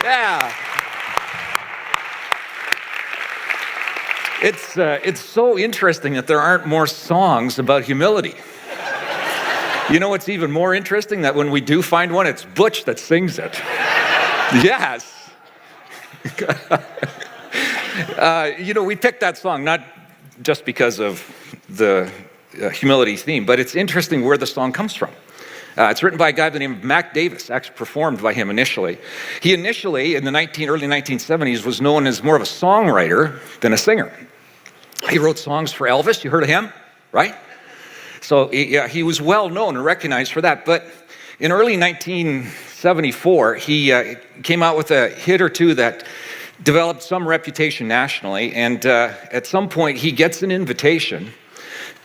Yeah. It's so interesting that there aren't more songs about humility. You know what's even more interesting? That when we do find one, it's Butch that sings it. Yes. We picked that song not just because of the humility theme, but it's interesting where the song comes from. It's written by a guy by the name of Mac Davis, actually performed by him initially. He initially, in the early 1970s, was known as more of a songwriter than a singer. He wrote songs for Elvis. You heard of him, right? So he was well known and recognized for that. But in early 1974, he came out with a hit or two that developed some reputation nationally. And at some point, he gets an invitation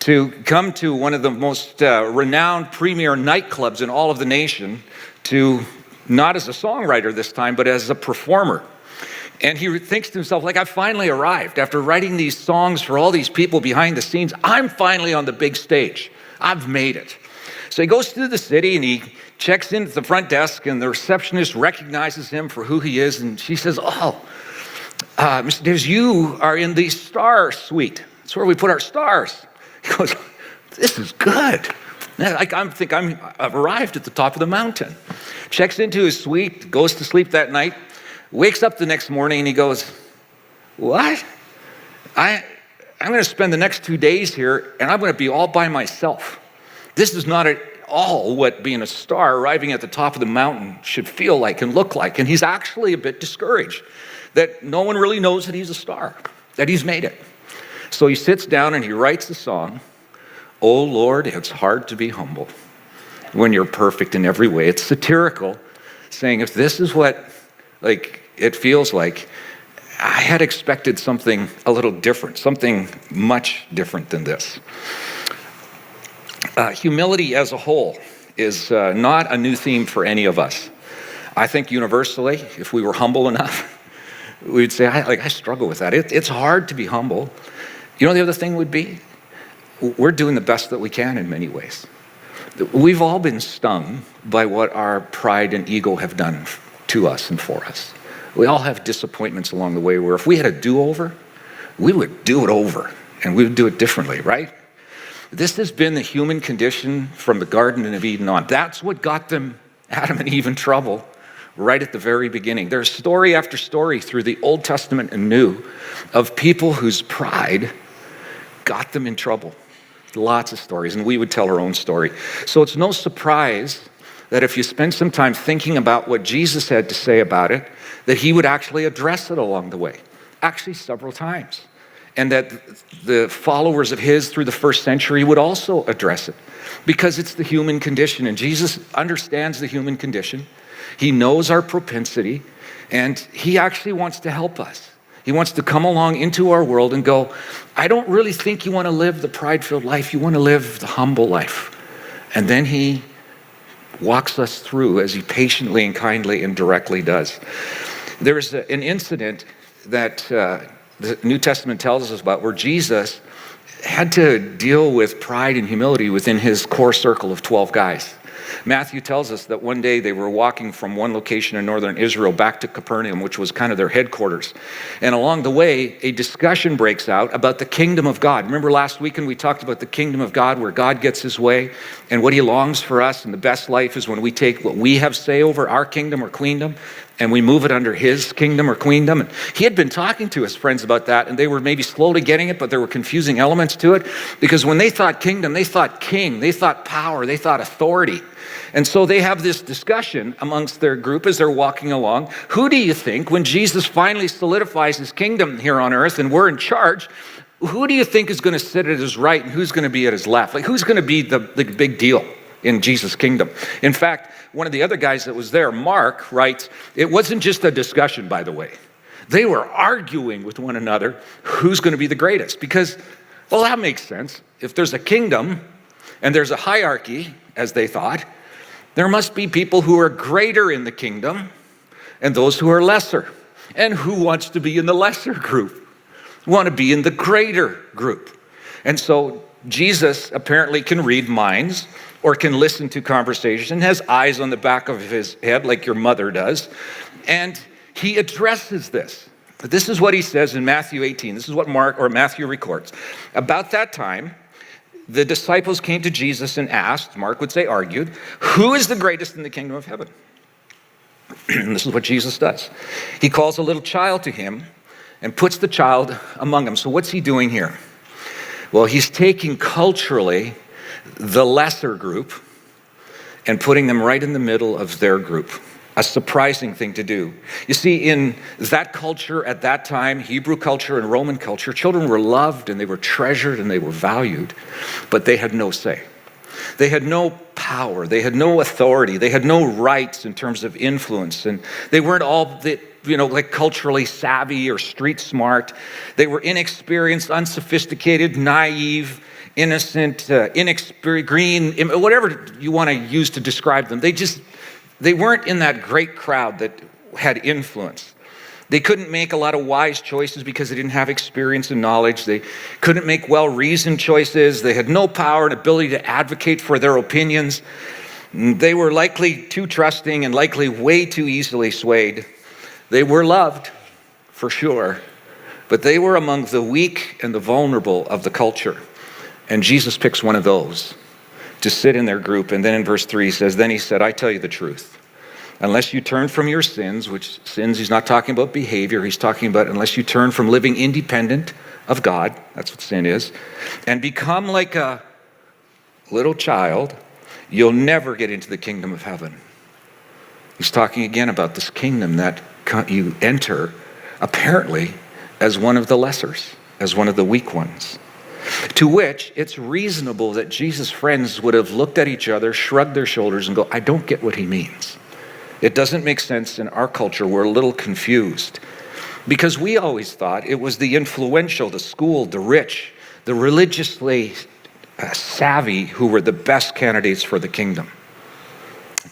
to come to one of the most renowned premier nightclubs in all of the nation, to not as a songwriter this time, but as a performer. And he thinks to himself, like, I've finally arrived. After writing these songs for all these people behind the scenes, I'm finally on the big stage. I've made it. So he goes through the city and he checks in at the front desk, and the receptionist recognizes him for who he is. And she says, Mr. Davis, you are in the star suite. That's where we put our stars. He goes, this is good. I've arrived at the top of the mountain. Checks into his suite, goes to sleep that night, wakes up the next morning, and he goes, what? I'm going to spend the next 2 days here, and I'm going to be all by myself. This is not at all what being a star arriving at the top of the mountain should feel like and look like. And he's actually a bit discouraged that no one really knows that he's a star, that he's made it. So he sits down and he writes the song, Oh Lord, it's hard to be humble when you're perfect in every way. It's satirical, saying if this is what it feels like, I had expected something a little different, something much different than this. Humility as a whole is not a new theme for any of us. I think universally, if we were humble enough, we'd say, I struggle with that. It's hard to be humble. You know, the other thing would be, we're doing the best that we can in many ways. We've all been stung by what our pride and ego have done to us and for us. We all have disappointments along the way where if we had a do-over, we would do it over and we would do it differently, right? This has been the human condition from the Garden of Eden on. That's what got them, Adam and Eve, in trouble right at the very beginning. There's story after story through the Old Testament and New of people whose pride got them in trouble. Lots of stories, and we would tell our own story. So it's no surprise that if you spend some time thinking about what Jesus had to say about it, that he would actually address it along the way, actually several times. And that the followers of his through the first century would also address it, because it's the human condition, and Jesus understands the human condition. He knows our propensity, and he actually wants to help us. He wants to come along into our world and go, I don't really think you want to live the pride-filled life. You want to live the humble life. And then he walks us through as he patiently and kindly and directly does. There's an incident that the New Testament tells us about where Jesus had to deal with pride and humility within his core circle of 12 guys. Matthew tells us that one day they were walking from one location in northern Israel back to Capernaum, which was kind of their headquarters. And along the way, a discussion breaks out about the kingdom of God. Remember last weekend we talked about the kingdom of God, where God gets his way and what he longs for us. And the best life is when we take what we have say over our kingdom or queendom and we move it under his kingdom or queendom. And he had been talking to his friends about that, and they were maybe slowly getting it, but there were confusing elements to it, because when they thought kingdom, they thought king, they thought power, they thought authority. And so they have this discussion amongst their group as they're walking along. Who do you think, when Jesus finally solidifies his kingdom here on earth and we're in charge, who do you think is going to sit at his right and who's going to be at his left? Like, who's going to be the big deal in Jesus' kingdom? In fact, one of the other guys that was there, Mark, writes, it wasn't just a discussion, by the way. They were arguing with one another who's going to be the greatest, because, well, that makes sense. If there's a kingdom and there's a hierarchy, as they thought, there must be people who are greater in the kingdom and those who are lesser. And who wants to be in the lesser group? Want to be in the greater group. And so Jesus apparently can read minds or can listen to conversation, has eyes on the back of his head like your mother does. And he addresses this. But this is what he says in Matthew 18. This is what Matthew records. About that time, the disciples came to Jesus and asked, Mark would say argued, who is the greatest in the kingdom of heaven? And this is what Jesus does. He calls a little child to him and puts the child among them. So what's he doing here? Well, he's taking culturally the lesser group and putting them right in the middle of their group. A surprising thing to do. You see, in that culture at that time, Hebrew culture and Roman culture, children were loved and they were treasured and they were valued, but they had no say. They had no power. They had no authority. They had no rights in terms of influence. And they weren't all like culturally savvy or street smart. They were inexperienced, unsophisticated, naive, innocent, inexperienced, green, whatever you want to use to describe them. They weren't in that great crowd that had influence. They couldn't make a lot of wise choices because they didn't have experience and knowledge. They couldn't make well-reasoned choices. They had no power and ability to advocate for their opinions. They were likely too trusting and likely way too easily swayed. They were loved, for sure, but they were among the weak and the vulnerable of the culture. And Jesus picks one of those to sit in their group. And then in verse 3 he says, then he said, I tell you the truth. Unless you turn from your sins, which sins, he's not talking about behavior. He's talking about unless you turn from living independent of God, that's what sin is, and become like a little child, you'll never get into the kingdom of heaven. He's talking again about this kingdom that you enter apparently as one of the lessers, as one of the weak ones. To which it's reasonable that Jesus' friends would have looked at each other, shrugged their shoulders and go, I don't get what he means. It doesn't make sense in our culture. We're a little confused because we always thought it was the influential, the schooled, the rich, the religiously savvy who were the best candidates for the kingdom.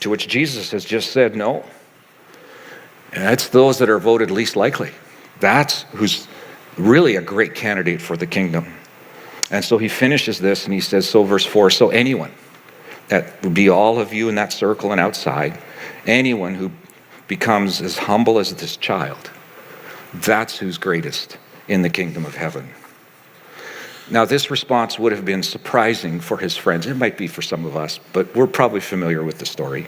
To which Jesus has just said, no. And it's those that are voted least likely. That's who's really a great candidate for the kingdom. And so he finishes this and he says, so verse 4, so anyone, that would be all of you in that circle and outside, anyone who becomes as humble as this child, that's who's greatest in the kingdom of heaven. Now, this response would have been surprising for his friends. It might be for some of us, but we're probably familiar with the story.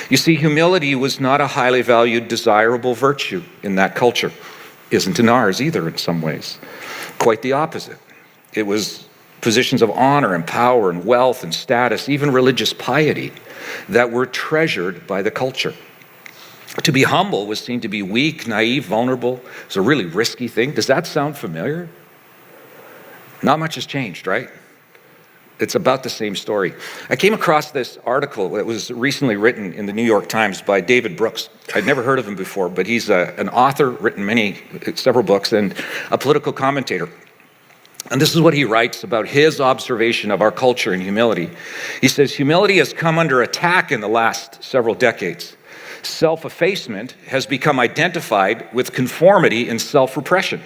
You see, humility was not a highly valued, desirable virtue in that culture. Isn't in ours either in some ways. Quite the opposite. It was positions of honor and power and wealth and status, even religious piety, that were treasured by the culture. To be humble was seen to be weak, naive, vulnerable. It's a really risky thing. Does that sound familiar? Not much has changed, right? It's about the same story. I came across this article that was recently written in the New York Times by David Brooks. I'd never heard of him before, but he's an author, written several books, and a political commentator. And this is what he writes about his observation of our culture and humility. He says, humility has come under attack in the last several decades. Self-effacement has become identified with conformity and self-repression.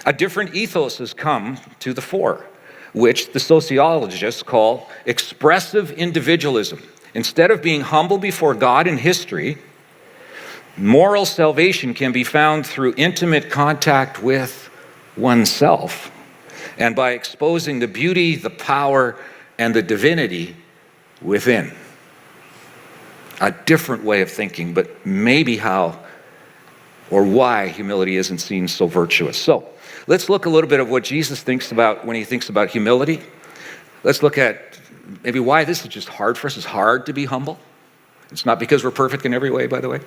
A different ethos has come to the fore, which the sociologists call expressive individualism. Instead of being humble before God and history, moral salvation can be found through intimate contact with oneself and by exposing the beauty, the power, and the divinity within. A different way of thinking, but maybe how or why humility isn't seen so virtuous. So let's look a little bit at what Jesus thinks about when he thinks about humility. Let's look at maybe why this is just hard for us. It's hard to be humble. It's not because we're perfect in every way, by the way.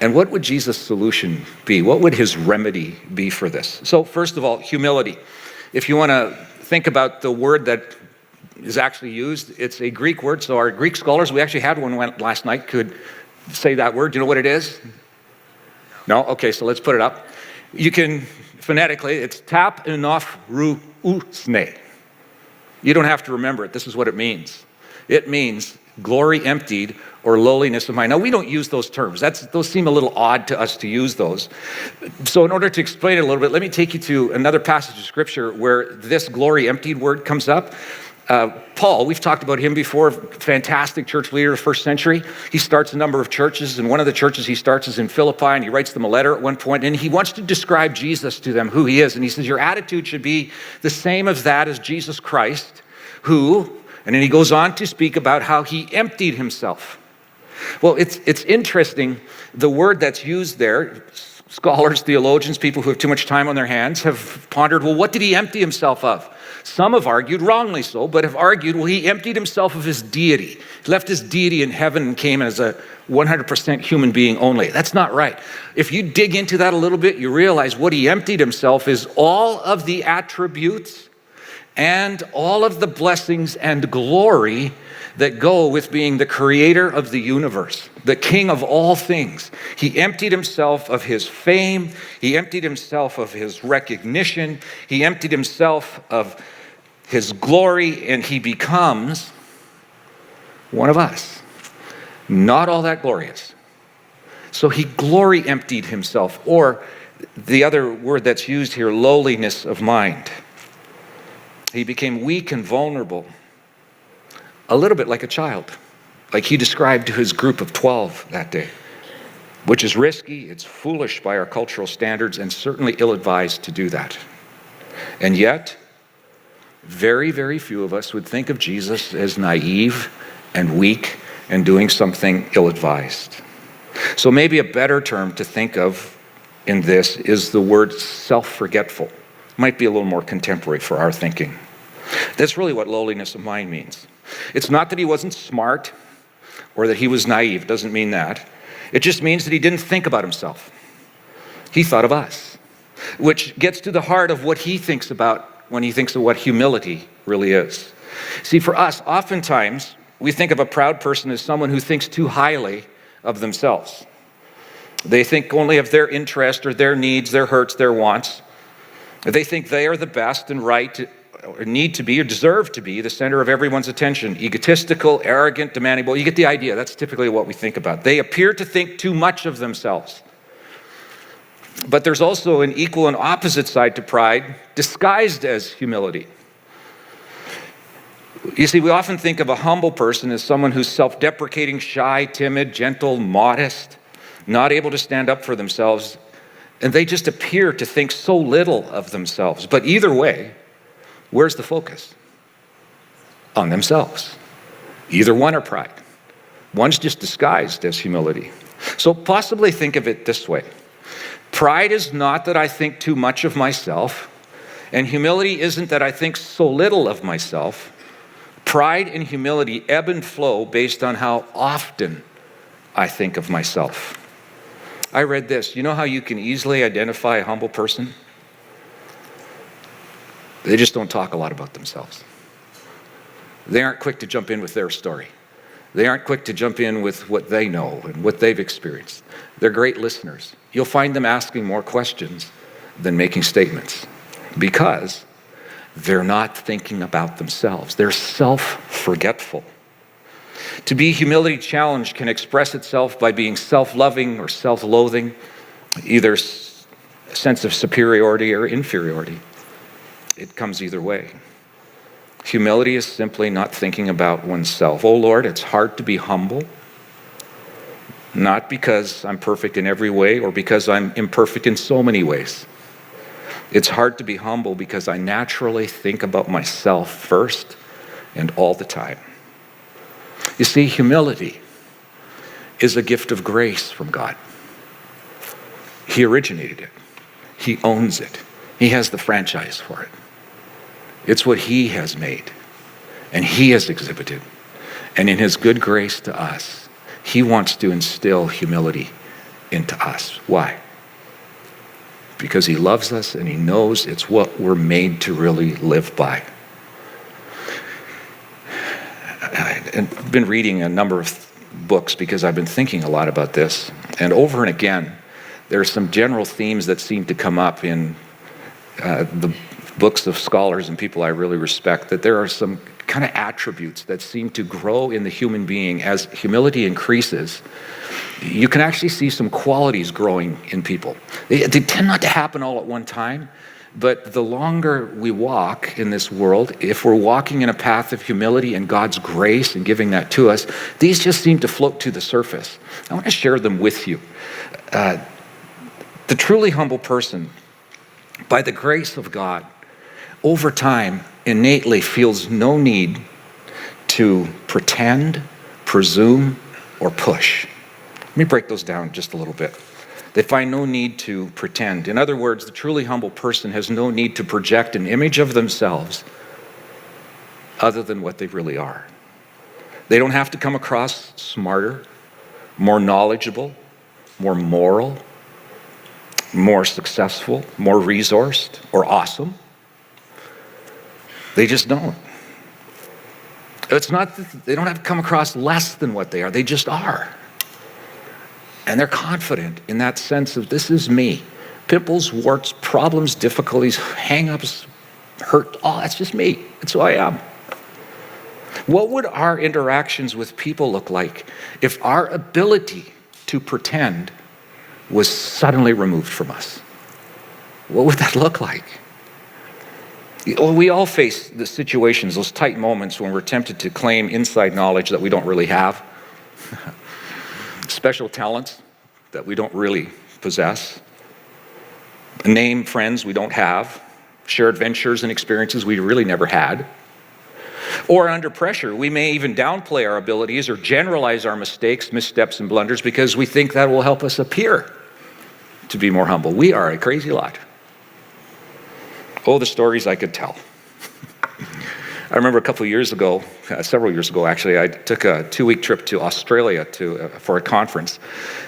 And what would Jesus' solution be? What would his remedy be for this? So first of all, humility. If you want to think about the word that is actually used, it's a Greek word. So our Greek scholars, we actually had one last night, could say that word. Do you know what it is? No? Okay, so let's put it up. You can, phonetically, it's tap enough ru usne. You don't have to remember it. This is what it means. It means glory emptied or lowliness of mind. Now, we don't use those terms. Those seem a little odd to us to use those. So in order to explain it a little bit, let me take you to another passage of scripture where this glory emptied word comes up. Paul, we've talked about him before, fantastic church leader of the first century. He starts a number of churches, and one of the churches he starts is in Philippi, and he writes them a letter at one point, and he wants to describe Jesus to them, who he is. And he says, your attitude should be the same as that as Jesus Christ, who, and then he goes on to speak about how he emptied himself. Well, it's interesting, the word that's used there, scholars, theologians, people who have too much time on their hands have pondered, well, what did he empty himself of? Some have argued, wrongly so, but have argued, well, he emptied himself of his deity. He left his deity in heaven and came as a 100% human being only. That's not right. If you dig into that a little bit, you realize what he emptied himself is all of the attributes and all of the blessings and glory that go with being the creator of the universe, the king of all things. He emptied himself of his fame. He emptied himself of his recognition. He emptied himself of his glory, and he becomes one of us. Not all that glorious. So he glory emptied himself, or the other word that's used here, lowliness of mind. He became weak and vulnerable, a little bit like a child, like he described to his group of 12 that day, which is risky, it's foolish by our cultural standards, and certainly ill-advised to do that. And yet, very, very few of us would think of Jesus as naive and weak and doing something ill-advised. So maybe a better term to think of in this is the word self-forgetful. Might be a little more contemporary for our thinking. That's really what lowliness of mind means. It's not that he wasn't smart or that he was naive. It doesn't mean that. It just means that he didn't think about himself. He thought of us, which gets to the heart of what he thinks about when he thinks of what humility really is. See, for us, oftentimes, we think of a proud person as someone who thinks too highly of themselves. They think only of their interest or their needs, their hurts, their wants. They think they are the best and right, or need to be, or deserve to be, the center of everyone's attention. Egotistical, arrogant, demanding. Well, you get the idea. That's typically what we think about. They appear to think too much of themselves. But there's also an equal and opposite side to pride, disguised as humility. You see, we often think of a humble person as someone who's self-deprecating, shy, timid, gentle, modest, not able to stand up for themselves, and they just appear to think so little of themselves. But either way, where's the focus? On themselves. Either one are pride. One's just disguised as humility. So possibly think of it this way. Pride is not that I think too much of myself, and humility isn't that I think so little of myself. Pride and humility ebb and flow based on how often I think of myself. I read this. You know how you can easily identify a humble person? They just don't talk a lot about themselves. They aren't quick to jump in with their story. They aren't quick to jump in with what they know and what they've experienced. They're great listeners. You'll find them asking more questions than making statements because they're not thinking about themselves. They're self-forgetful. To be humility challenged can express itself by being self-loving or self-loathing, either a sense of superiority or inferiority. It comes either way. Humility is simply not thinking about oneself. Oh Lord, it's hard to be humble, not because I'm perfect in every way or because I'm imperfect in so many ways. It's hard to be humble because I naturally think about myself first and all the time. You see, humility is a gift of grace from God. He originated it. He owns it. He has the franchise for it. It's what he has made and he has exhibited. And in his good grace to us, he wants to instill humility into us. Why? Because he loves us and he knows it's what we're made to really live by. I've been reading a number of books because I've been thinking a lot about this. And over and again, there are some general themes that seem to come up in the books of scholars and people I really respect, that there are some kind of attributes that seem to grow in the human being as humility increases. You can actually see some qualities growing in people. They tend not to happen all at one time, But the longer we walk in this world, if we're walking in a path of humility and God's grace and giving that to us, these just seem to float to the surface. I want to share them with you. The truly humble person, by the grace of God, over time, innately feels no need to pretend, presume, or push. Let me break those down just a little bit. They find no need to pretend. In other words, the truly humble person has no need to project an image of themselves other than what they really are. They don't have to come across smarter, more knowledgeable, more moral, more successful, more resourced, or awesome. They just don't. It's not that they don't have to come across less than what they are. They just are. And they're confident in that sense of, this is me. Pimples, warts, problems, difficulties, hang-ups, hurt, that's just me. That's who I am. What would our interactions with people look like if our ability to pretend was suddenly removed from us? What would that look like? Well, we all face the situations, those tight moments when we're tempted to claim inside knowledge that we don't really have, special talents that we don't really possess, name friends we don't have, share adventures and experiences we really never had. Or under pressure, we may even downplay our abilities or generalize our mistakes, missteps, and blunders because we think that will help us appear to be more humble. We are a crazy lot. Oh, the stories I could tell. I remember a couple of years ago, several years ago actually, I took a 2-week trip to Australia for a conference,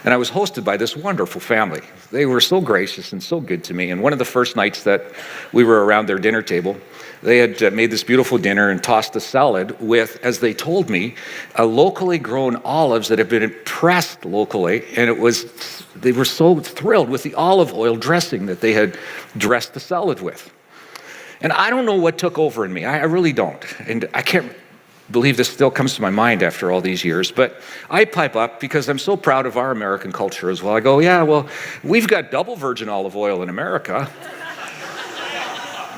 and I was hosted by this wonderful family. They were so gracious and so good to me, and one of the first nights that we were around their dinner table, they had made this beautiful dinner and tossed a salad with, as they told me, locally grown olives that had been pressed locally, and they were so thrilled with the olive oil dressing that they had dressed the salad with. And I don't know what took over in me. I really don't. And I can't believe this still comes to my mind after all these years. But I pipe up because I'm so proud of our American culture as well. I go, yeah, well, we've got double virgin olive oil in America.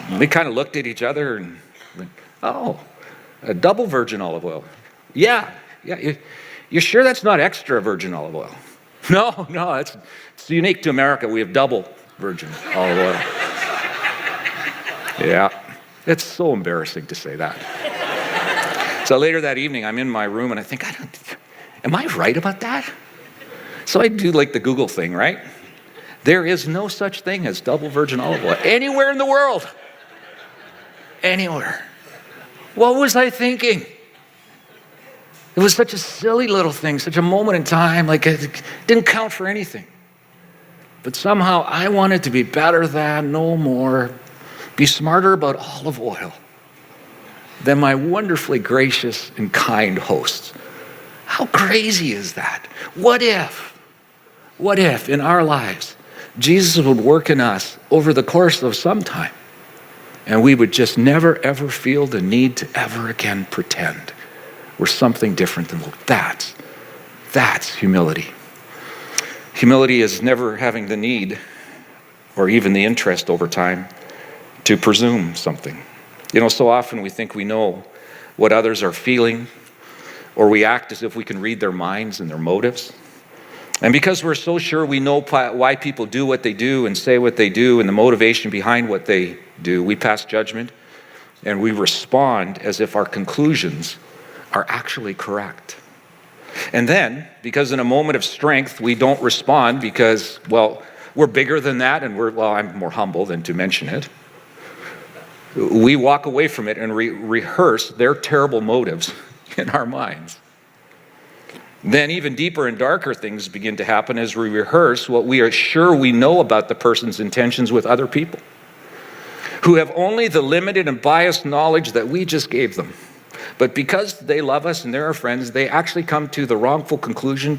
And we kind of looked at each other and went, oh, a double virgin olive oil. Yeah. You sure that's not extra virgin olive oil? No, it's unique to America. We have double virgin olive oil. Yeah, it's so embarrassing to say that. So later that evening, I'm in my room and I think, am I right about that? So I do like the Google thing, right? There is no such thing as double virgin olive oil anywhere in the world. Anywhere. What was I thinking? It was such a silly little thing, such a moment in time, like it didn't count for anything. But somehow I wanted to be better than, no more, be smarter about olive oil than my wonderfully gracious and kind hosts. How crazy is that? What if in our lives, Jesus would work in us over the course of some time, and we would just never, ever feel the need to ever again pretend we're something different than that. That's humility. Humility is never having the need or even the interest over time to presume something. So often we think we know what others are feeling, or we act as if we can read their minds and their motives. And because we're so sure we know why people do what they do and say what they do and the motivation behind what they do, we pass judgment and we respond as if our conclusions are actually correct. And then, because in a moment of strength, we don't respond because, well, we're bigger than that and I'm more humble than to mention it. We walk away from it and rehearse their terrible motives in our minds. Then even deeper and darker things begin to happen as we rehearse what we are sure we know about the person's intentions with other people, who have only the limited and biased knowledge that we just gave them. But because they love us and they're our friends, they actually come to the wrongful conclusion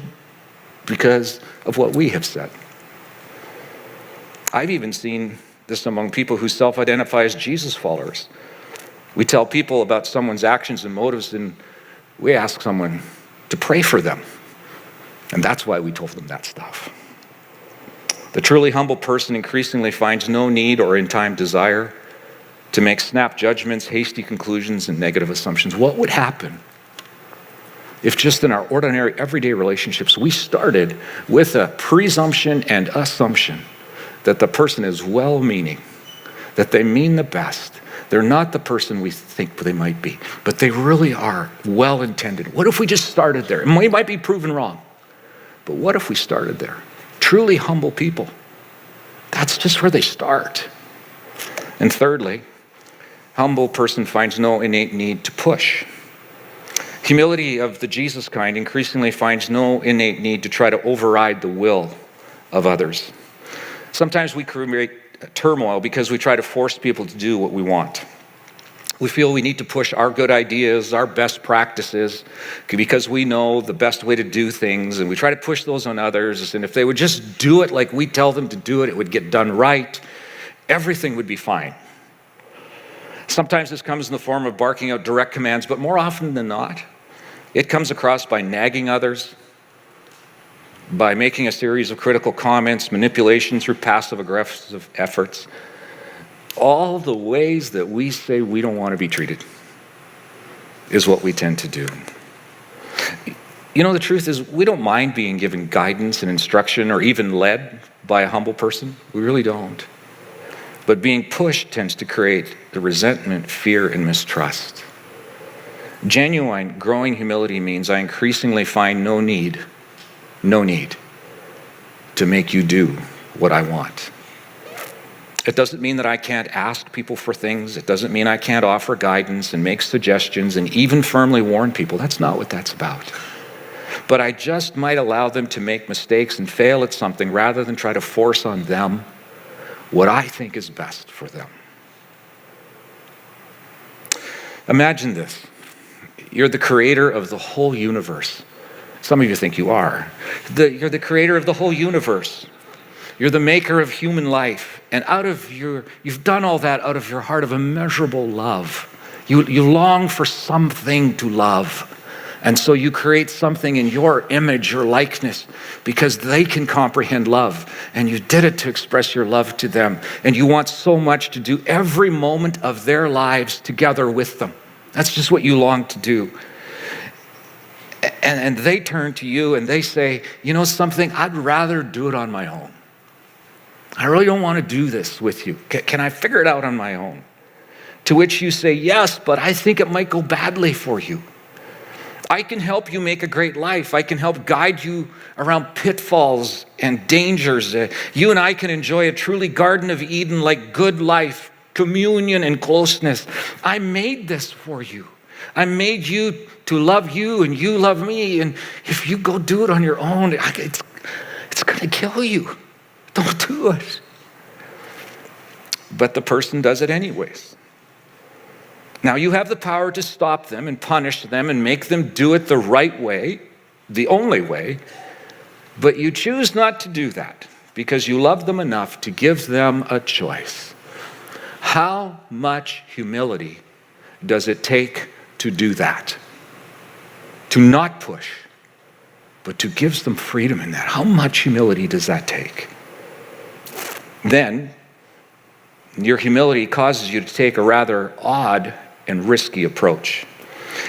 because of what we have said. I've even seen this among people who self-identify as Jesus followers. We tell people about someone's actions and motives, and we ask someone to pray for them. And that's why we told them that stuff. The truly humble person increasingly finds no need or in time desire to make snap judgments, hasty conclusions, and negative assumptions. What would happen if just in our ordinary everyday relationships we started with a presumption and assumption that the person is well-meaning, that they mean the best, they're not the person we think they might be, but they really are well-intended? What if we just started there? And we might be proven wrong, but what if we started there? Truly humble people, that's just where they start. And thirdly, humble person finds no innate need to push. Humility of the Jesus kind increasingly finds no innate need to try to override the will of others. Sometimes we create turmoil because we try to force people to do what we want. We feel we need to push our good ideas, our best practices, because we know the best way to do things, and we try to push those on others, and if they would just do it like we tell them to do it, it would get done right. Everything would be fine. Sometimes this comes in the form of barking out direct commands, but more often than not, it comes across by nagging others, by making a series of critical comments, manipulation through passive-aggressive efforts. All the ways that we say we don't want to be treated is what we tend to do. You know, the truth is we don't mind being given guidance and instruction or even led by a humble person. We really don't. But being pushed tends to create the resentment, fear, and mistrust. Genuine, growing humility means I increasingly find no need to make you do what I want. It doesn't mean that I can't ask people for things. It doesn't mean I can't offer guidance and make suggestions and even firmly warn people. That's not what that's about. But I just might allow them to make mistakes and fail at something rather than try to force on them what I think is best for them. Imagine this. You're the creator of the whole universe. Some of you think you are. You're the creator of the whole universe. You're the maker of human life. And you've done all that out of your heart of immeasurable love. You long for something to love. And so you create something in your image, your likeness, because they can comprehend love. And you did it to express your love to them. And you want so much to do every moment of their lives together with them. That's just what you long to do. And they turn to you and they say, you know something, I'd rather do it on my own. I really don't want to do this with you. Can I figure it out on my own? To which you say, yes, but I think it might go badly for you. I can help you make a great life. I can help guide you around pitfalls and dangers. You and I can enjoy a truly Garden of Eden like good life, communion and closeness. I made this for you. I made you to love you and you love me. And if you go do it on your own, it's going to kill you. Don't do it. But the person does it anyways. Now you have the power to stop them and punish them and make them do it the right way, the only way, but you choose not to do that because you love them enough to give them a choice. How much humility does it take to do that? To not push, but to give them freedom in that. How much humility does that take? Then, your humility causes you to take a rather odd and risky approach.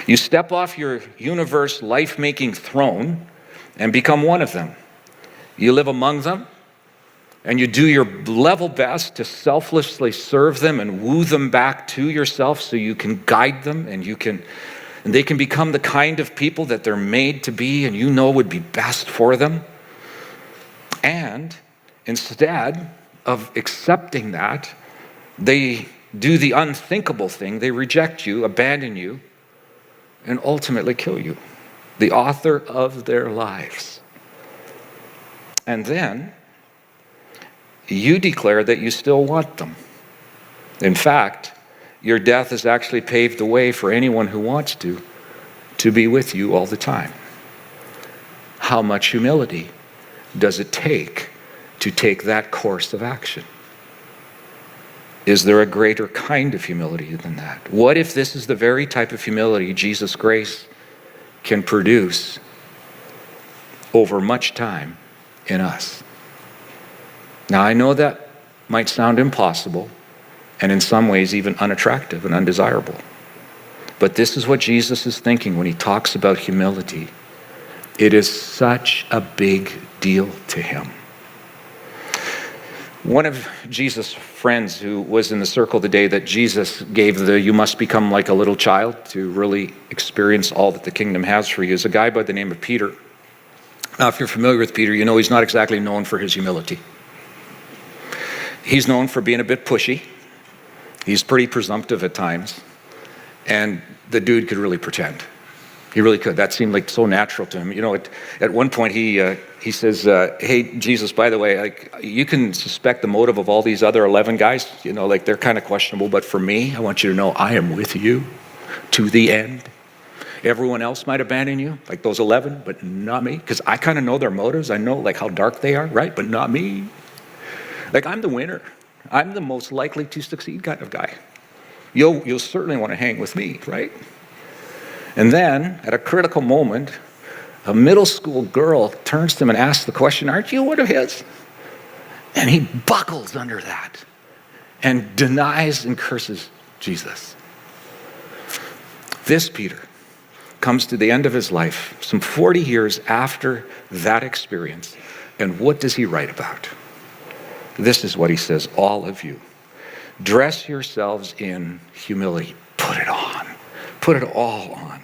You step off your universe life-making throne and become one of them. You live among them, and you do your level best to selflessly serve them and woo them back to yourself so you can guide them and they can become the kind of people that they're made to be and you know would be best for them. And instead of accepting that, they do the unthinkable thing. They reject you, abandon you, and ultimately kill you, the author of their lives. And then you declare that you still want them. In fact, your death has actually paved the way for anyone who wants to be with you all the time. How much humility does it take to take that course of action? Is there a greater kind of humility than that? What if this is the very type of humility Jesus' grace can produce over much time in us? Now, I know that might sound impossible and in some ways even unattractive and undesirable. But this is what Jesus is thinking when he talks about humility. It is such a big deal to him. One of Jesus' friends who was in the circle the day that Jesus gave the "you must become like a little child to really experience all that the kingdom has for you" is a guy by the name of Peter. Now, if you're familiar with Peter, you know he's not exactly known for his humility. He's known for being a bit pushy. He's pretty presumptive at times. And the dude could really pretend. He really could. That seemed like so natural to him. You know, at one point he says, "Hey, Jesus, by the way, like you can suspect the motive of all these other 11 guys. You know, like they're kind of questionable. But for me, I want you to know I am with you to the end. Everyone else might abandon you, like those 11, but not me. Because I kind of know their motives. I know like how dark they are, right? But not me. Like I'm the winner. I'm the most likely to succeed kind of guy. You'll certainly want to hang with me, right?" And then, at a critical moment, a middle school girl turns to him and asks the question, "Aren't you one of his?" And he buckles under that and denies and curses Jesus. This Peter comes to the end of his life, some 40 years after that experience, and what does he write about? This is what he says: "All of you, dress yourselves in humility." Put it on. Put it all on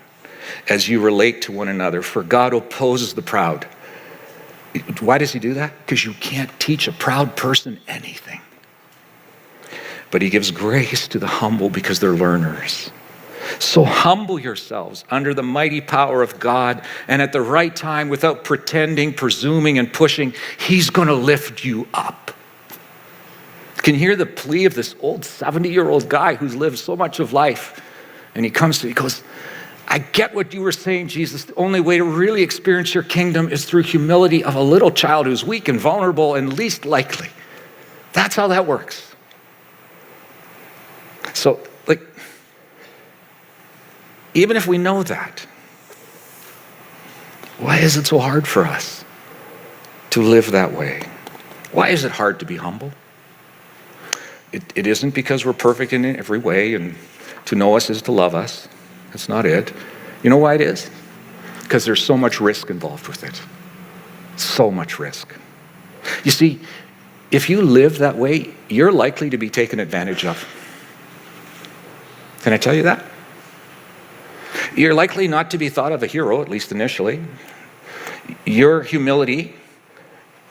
as you relate to one another, for God opposes the proud. Why does he do that? Because you can't teach a proud person anything. But he gives grace to the humble because they're learners. So humble yourselves under the mighty power of God, and at the right time, without pretending, presuming, and pushing, he's going to lift you up. Can you hear the plea of this old 70-year-old guy who's lived so much of life? And he comes to me, he goes, "I get what you were saying, Jesus. The only way to really experience your kingdom is through humility of a little child who's weak and vulnerable and least likely." That's how that works. So, like, even if we know that, why is it so hard for us to live that way? Why is it hard to be humble? It isn't because we're perfect in every way and to know us is to love us. That's not it. You know why it is? Because there's so much risk involved with it. So much risk. You see, if you live that way, you're likely to be taken advantage of. Can I tell you that? You're likely not to be thought of a hero, at least initially. Your humility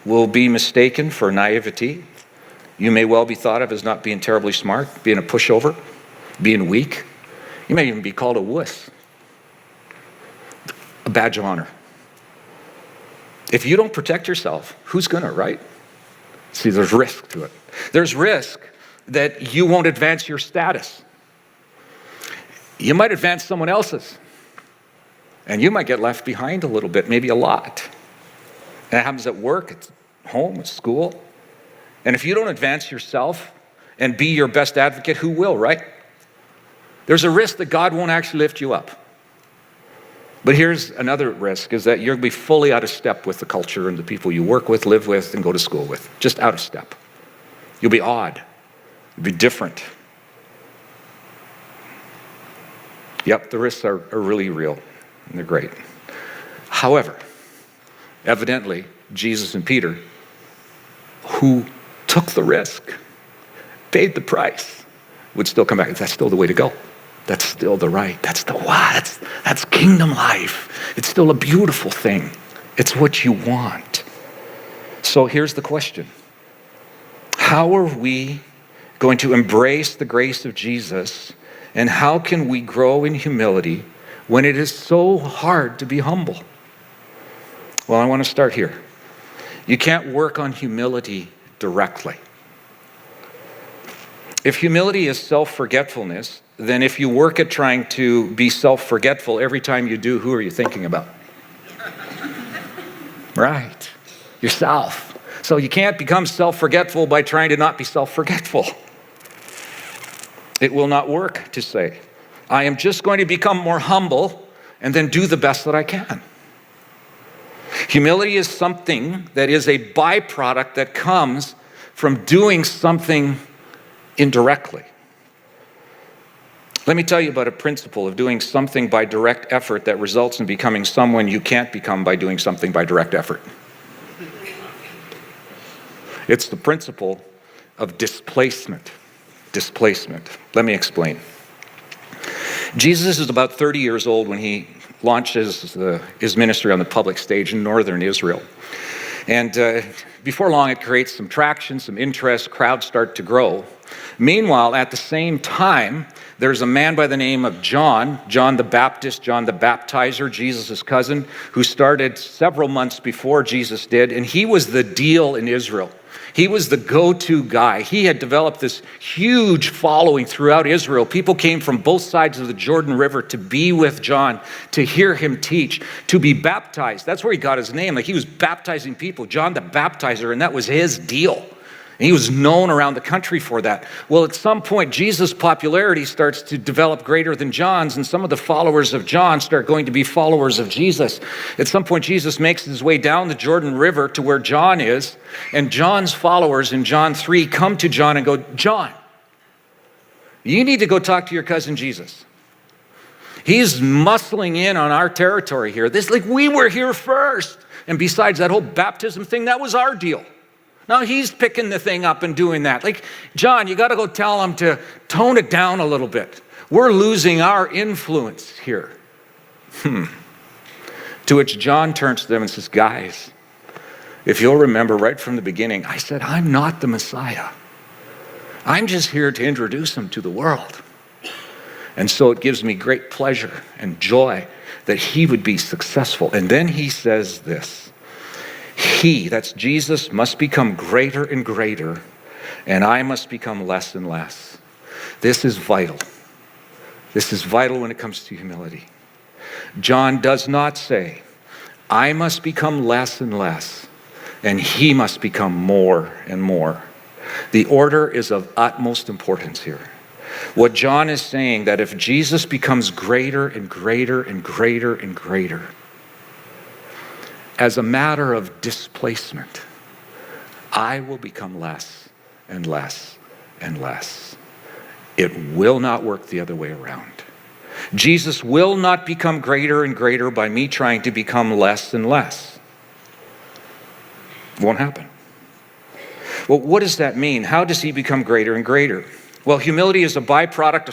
will be mistaken for naivety. You may well be thought of as not being terribly smart, being a pushover, being weak. You may even be called a wuss, a badge of honor. If you don't protect yourself, who's gonna, right? See, there's risk to it. There's risk that you won't advance your status. You might advance someone else's, and you might get left behind a little bit, maybe a lot. And it happens at work, at home, at school. And if you don't advance yourself and be your best advocate, who will, right? There's a risk that God won't actually lift you up. But here's another risk, is that you're going to be fully out of step with the culture and the people you work with, live with, and go to school with. Just out of step. You'll be odd. You'll be different. Yep, the risks are really real, and they're great. However, evidently, Jesus and Peter, who took the risk, paid the price, would still come back. That's still the way to go. That's still the right. That's the what? That's kingdom life. It's still a beautiful thing. It's what you want. So here's the question. How are we going to embrace the grace of Jesus, and how can we grow in humility when it is so hard to be humble? Well, I want to start here. You can't work on humility directly. If humility is self-forgetfulness, then if you work at trying to be self-forgetful every time you do, who are you thinking about? Right, yourself. So you can't become self-forgetful by trying to not be self-forgetful. It will not work to say, I am just going to become more humble and then do the best that I can. Humility is something that is a byproduct that comes from doing something indirectly. Let me tell you about a principle of doing something by direct effort that results in becoming someone you can't become by doing something by direct effort. It's the principle of displacement. Displacement. Let me explain. Jesus is about 30 years old when he launches his ministry on the public stage in northern Israel. And before long, it creates some traction, some interest, crowds start to grow. Meanwhile, at the same time, there's a man by the name of John the Baptist, John the Baptizer, Jesus' cousin, who started several months before Jesus did, and he was the deal in Israel. He was the go-to guy. He had developed this huge following throughout Israel. People came from both sides of the Jordan River to be with John, to hear him teach, to be baptized. That's where he got his name. Like, he was baptizing people, John the Baptizer, and that was his deal. And he was known around the country for that. Well, at some point, Jesus' popularity starts to develop greater than John's, and some of the followers of John start going to be followers of Jesus. At some point, Jesus makes his way down the Jordan River to where John is, and John's followers in John 3 come to John and go, John, you need to go talk to your cousin Jesus. He's muscling in on our territory here. We were here first. And besides that whole baptism thing, that was our deal. Now he's picking the thing up and doing that. John, you got to go tell him to tone it down a little bit. We're losing our influence here. To which John turns to them and says, guys, if you'll remember right from the beginning, I said, I'm not the Messiah. I'm just here to introduce him to the world. And so it gives me great pleasure and joy that he would be successful. And then he says this. He, that's Jesus, must become greater and greater, and I must become less and less. This is vital. This is vital when it comes to humility. John does not say, I must become less and less, and he must become more and more. The order is of utmost importance here. What John is saying, that if Jesus becomes greater and greater and greater and greater, as a matter of displacement, I will become less and less and less. It will not work the other way around. Jesus will not become greater and greater by me trying to become less and less. It won't happen. Well, what does that mean? How does he become greater and greater? Well, humility is a byproduct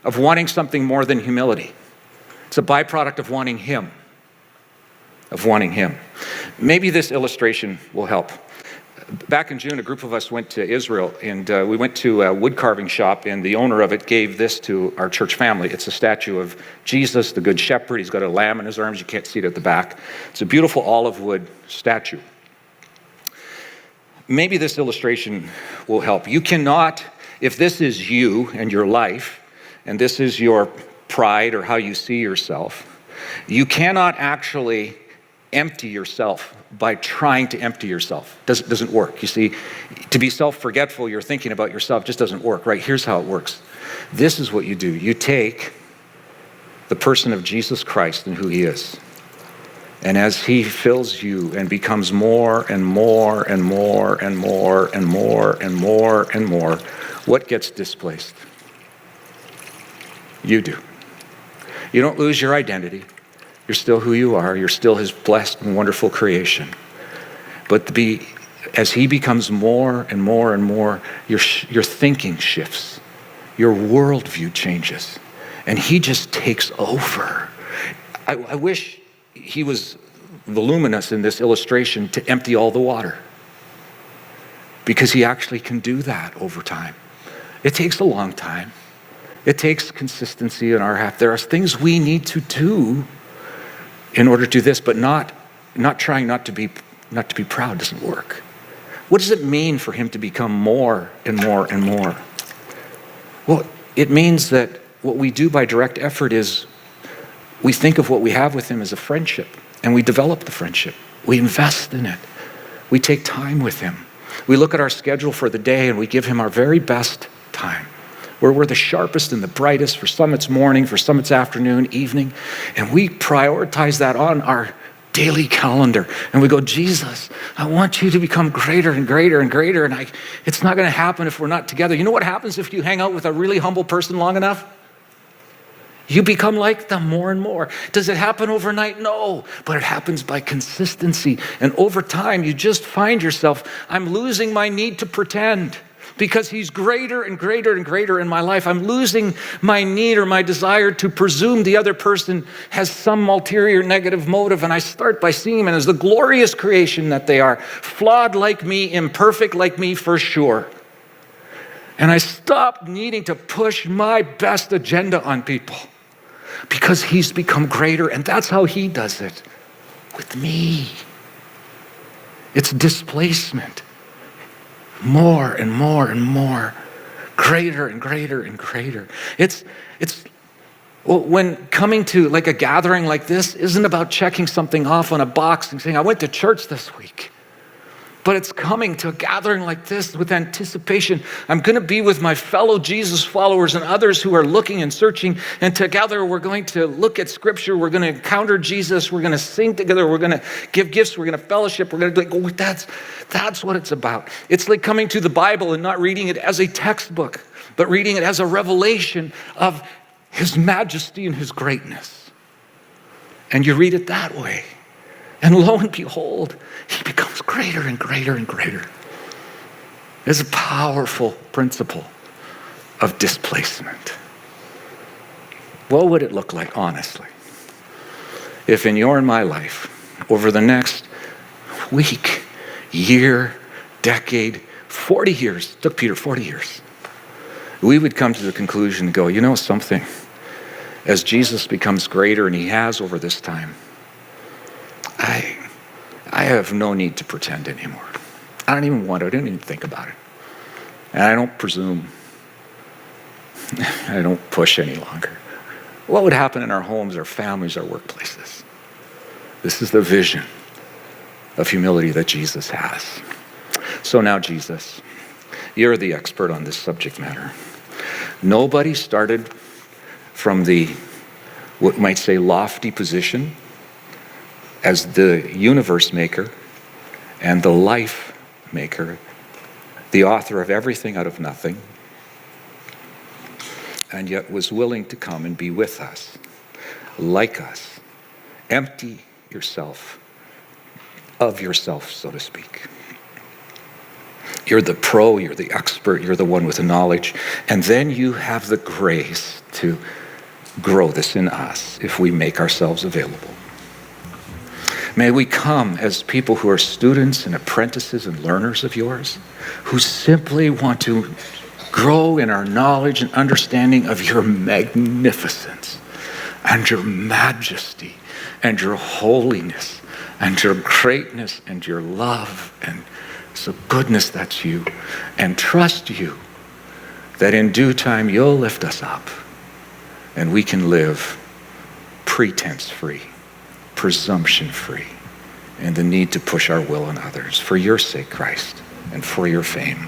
of wanting something more than humility. It's a byproduct of wanting him. Maybe this illustration will help. Back in June, a group of us went to Israel, and we went to a wood carving shop, and the owner of it gave this to our church family. It's a statue of Jesus, the Good Shepherd. He's got a lamb in his arms. You can't see it at the back. It's a beautiful olive wood statue. Maybe this illustration will help. You cannot, if this is you and your life, and this is your pride or how you see yourself, you cannot actually empty yourself by trying to empty yourself. Doesn't work. You see, to be self-forgetful, you're thinking about yourself, just doesn't work, right? Here's how it works. This is what you do. You take the person of Jesus Christ and who he is, and as he fills you and becomes more and more and more and more and more and more and more, what gets displaced? You do. You don't lose your identity. You're still who you are. You're still his blessed and wonderful creation. But as he becomes more and more and more, your thinking shifts. Your worldview changes. And he just takes over. I wish he was voluminous in this illustration to empty all the water. Because he actually can do that over time. It takes a long time. It takes consistency on our half. There are things we need to do in order to do this, but not trying not to be proud doesn't work. What does it mean for him to become more and more and more? Well, it means that what we do by direct effort is we think of what we have with him as a friendship, and we develop the friendship. We invest in it. We take time with him. We look at our schedule for the day and we give him our very best time, where we're the sharpest and the brightest. For some it's morning, for some it's afternoon, evening, and we prioritize that on our daily calendar. And we go, Jesus, I want you to become greater and greater and greater. And it's not going to happen if we're not together. You know what happens if you hang out with a really humble person long enough? You become like them more and more. Does it happen overnight? No, but it happens by consistency. And over time, you just find yourself, I'm losing my need to pretend because he's greater and greater and greater in my life. I'm losing my need or my desire to presume the other person has some ulterior negative motive. And I start by seeing them as the glorious creation that they are, flawed like me, imperfect like me for sure. And I stop needing to push my best agenda on people, because he's become greater, and that's how he does it with me. It's displacement. More and more and more. Greater and greater and greater. Well, when coming to like a gathering like this isn't about checking something off on a box and saying, I went to church this week. But it's coming to a gathering like this with anticipation. I'm going to be with my fellow Jesus followers and others who are looking and searching. And together we're going to look at Scripture. We're going to encounter Jesus. We're going to sing together. We're going to give gifts. We're going to fellowship. We're going to go, that's what it's about. It's like coming to the Bible and not reading it as a textbook, but reading it as a revelation of his majesty and his greatness. And you read it that way. And lo and behold, he becomes greater and greater and greater. It's a powerful principle of displacement. What would it look like, honestly, if in your and my life, over the next week, year, decade, 40 years, it took Peter 40 years, we would come to the conclusion and go, you know something, as Jesus becomes greater, and he has over this time, I have no need to pretend anymore. I don't even want to. I don't even think about it. And I don't presume. I don't push any longer. What would happen in our homes, our families, our workplaces? This is the vision of humility that Jesus has. So now, Jesus, you're the expert on this subject matter. Nobody started from the, what might say, lofty position as the universe maker and the life maker, the author of everything out of nothing, and yet was willing to come and be with us, like us. Empty yourself of yourself, so to speak. You're the pro, you're the expert, you're the one with the knowledge, and then you have the grace to grow this in us if we make ourselves available. May we come as people who are students and apprentices and learners of yours, who simply want to grow in our knowledge and understanding of your magnificence and your majesty and your holiness and your greatness and your love and so goodness that's you, and trust you that in due time you'll lift us up and we can live pretense-free, presumption-free, and the need to push our will on others for your sake, Christ, and for your fame.